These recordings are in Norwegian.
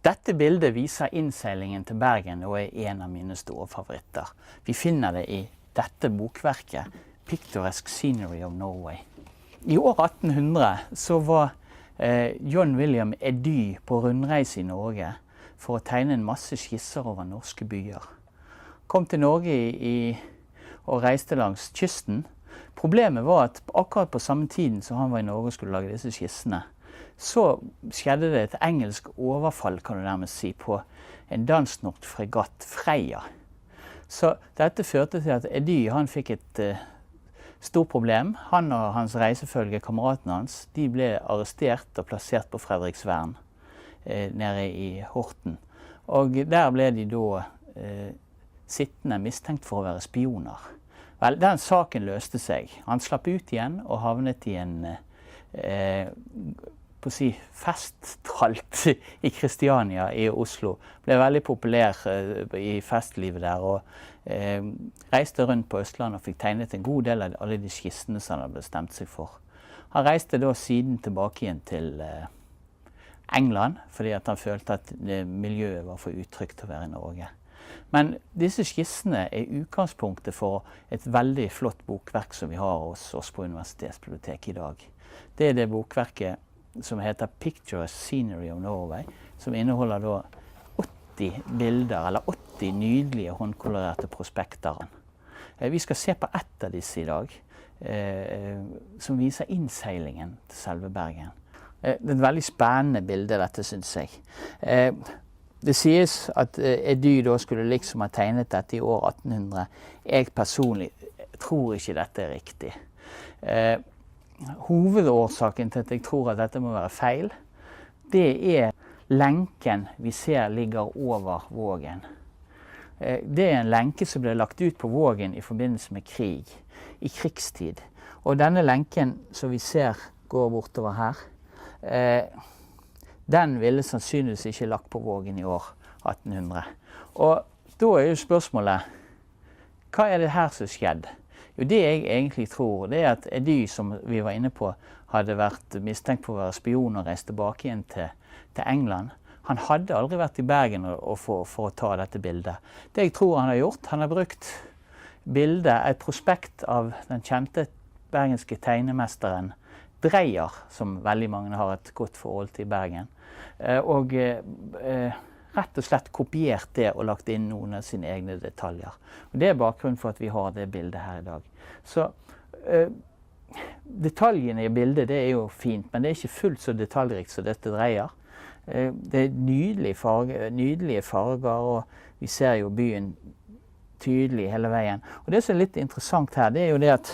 Dette bildet viser innseilingen til Bergen og er en av mine store favoritter. Vi finner det i dette bokverket, Picturesque Scenery of Norway. I år 1800 så var John William Edy på rundreise i Norge for å tegne en masse skisser over norske byer. Kom til Norge og reiste langs kysten. Problemet var at akkurat på samme tiden som han var i Norge og skulle lage disse skissene, så skjedde det et engelsk overfall, kan du nærmest si, på en dansk-norsk fregatt, Freya. Så dette førte til at Edy han fikk et stort problem. Han og hans reisefølge, kameraten hans, de ble arrestert og plassert på Fredriksvern nede i Horten. Og der ble de da sittende mistenkt for å være spioner. Vel, den saken løste seg. Han slapp ut igjen og havnet i en festtralt i Kristiania i Oslo. Ble veldig populær i festlivet der og reiste rundt på Østlandet og fikk tegnet en god del av alle de skissene som han hadde bestemt seg for. Han reiste da siden tilbake igjen til England, fordi at han følte at miljøet var for utrygt å være i Norge. Men disse skissene er utgangspunktet for et veldig flott bokverk som vi har hos oss på Universitetsbiblioteket i dag. Det er det bokverket som heter Picturesque Scenery of Norway, som inneholder da 80 bilder, eller 80 nydelige håndkolorerte prospekter. Vi skal se på ett av disse i dag, som viser innseilingen til selve Bergen. Det er et veldig spennende bilde, dette synes jeg. Det sies at Edy da skulle liksom ha tegnet dette i år 1800. Jeg personlig tror ikke dette er riktig. Hovedårsaken til at jeg tror at dette må være feil, det er lenken vi ser ligger over Vågen. Det er en lenke som ble lagt ut på Vågen i forbindelse med krig, i krigstid. Og denne lenken som vi ser går bortover her, den ville sannsynligvis ikke lagt på Vågen i år 1800. Og da er jo spørsmålet, hva er det her som skjedde? Jo, det jeg egentlig tror, det er at Edy, som vi var inne på, hadde vært mistenkt for å være spion og reist tilbake igjen til England. Han hadde aldri vært i Bergen for å ta dette bildet. Det jeg tror han har gjort, han har brukt bildet, et prospekt av den kjente bergenske tegnemesteren Dreyer, som veldig mange har et godt forhold til i Bergen, og rett og slett kopiert det og lagt inn noen av sine egne detaljer. Og det er bakgrunnen for at vi har det bildet her i dag. Så detaljene i bildet, det er jo fint, men det er ikke fullt så detaljrikt som dette Dreyer. Det er nydelige farger, og vi ser jo byen tydelig hele veien. Og det som er litt interessant her, det er jo det at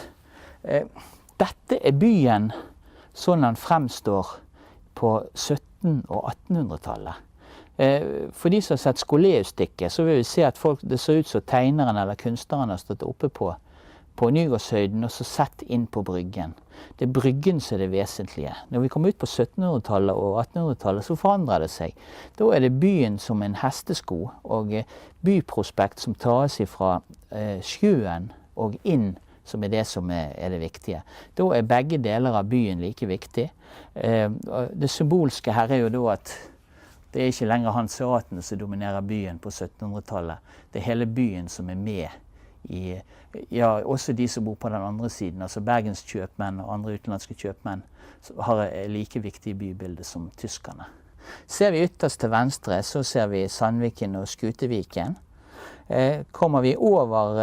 dette er byen sånn den fremstår på 1700- og 1800-tallet. For de som har sett Skoleus-stykket, så vil vi se at det ser ut som tegneren eller kunstneren har stått oppe på Nygårdshøyden og så sett inn på bryggen. Det er bryggen som er det vesentlige. Når vi kommer ut på 1700-tallet og 1800-tallet, så forandrer det seg. Da er det byen som en hestesko og byprospekt som tas fra sjøen og inn, som er det som er det viktige. Da er begge deler av byen like viktig. Det symbolske her er jo da at det er ikke lenger hanseatene som dominerer byen på 1700-tallet. Det er hele byen som er med i, ja, også de som bor på den andre siden, altså Bergens kjøpmenn og andre utenlandske kjøpmenn, har like viktig bybilde som tyskerne. Ser vi ytterst til venstre, så ser vi Sandviken og Skuteviken. Kommer vi over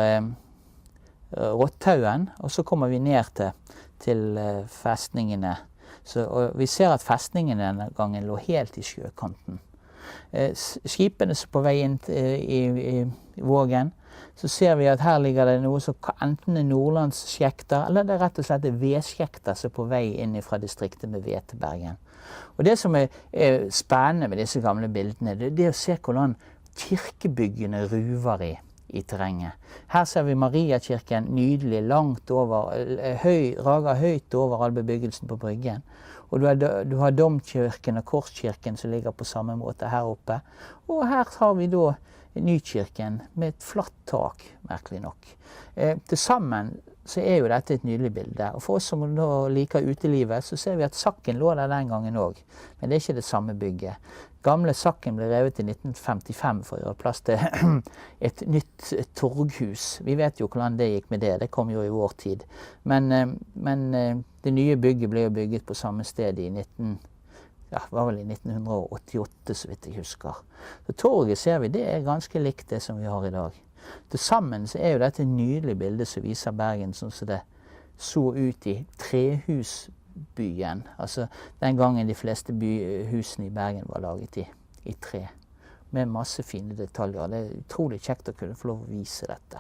Rotthaugen, og så kommer vi ned til festningene. Og vi ser at festningen denne gangen lå helt i sjøkanten. Skipene som er på vei inn i Vågen, så ser vi at her ligger det noe som enten er nordlandsskjekter, eller det er rett og slett vedskjekter som er på vei inn fra distriktet med ved til Bergen. Og det som er spennende med disse gamle bildene, det er å se hvordan kirkebyggene ruver i terrenget. Her ser vi Mariakirken nydelig, langt over, rager høyt over all bebyggelsen på bryggen. Og du har Domkirken og Korskirken som ligger på samme måte her oppe. Og her har vi da Nykirken med et flatt tak, merkelig nok. Til sammen så er jo dette et nydelig bilde. Og for oss som nå liker utelivet, så ser vi at Sakken lå der den gangen også. Men det er ikke det samme bygget. Gamle Sakken ble revet i 1955 for å gjøre plass til et nytt torghus. Vi vet jo hvordan det gikk med det, det kom jo i vår tid. Men det nye bygget ble jo bygget på samme sted i 1988, så vidt jeg husker. Så torget ser vi, det er ganske likt det som vi har i dag. Til sammen så er jo dette et nydelig bilde som viser Bergen sånn som det så ut i trehusbyen. Altså den gangen de fleste husene i Bergen var laget i tre. Med masse fine detaljer. Det er utrolig kjekt å kunne få lov å vise dette.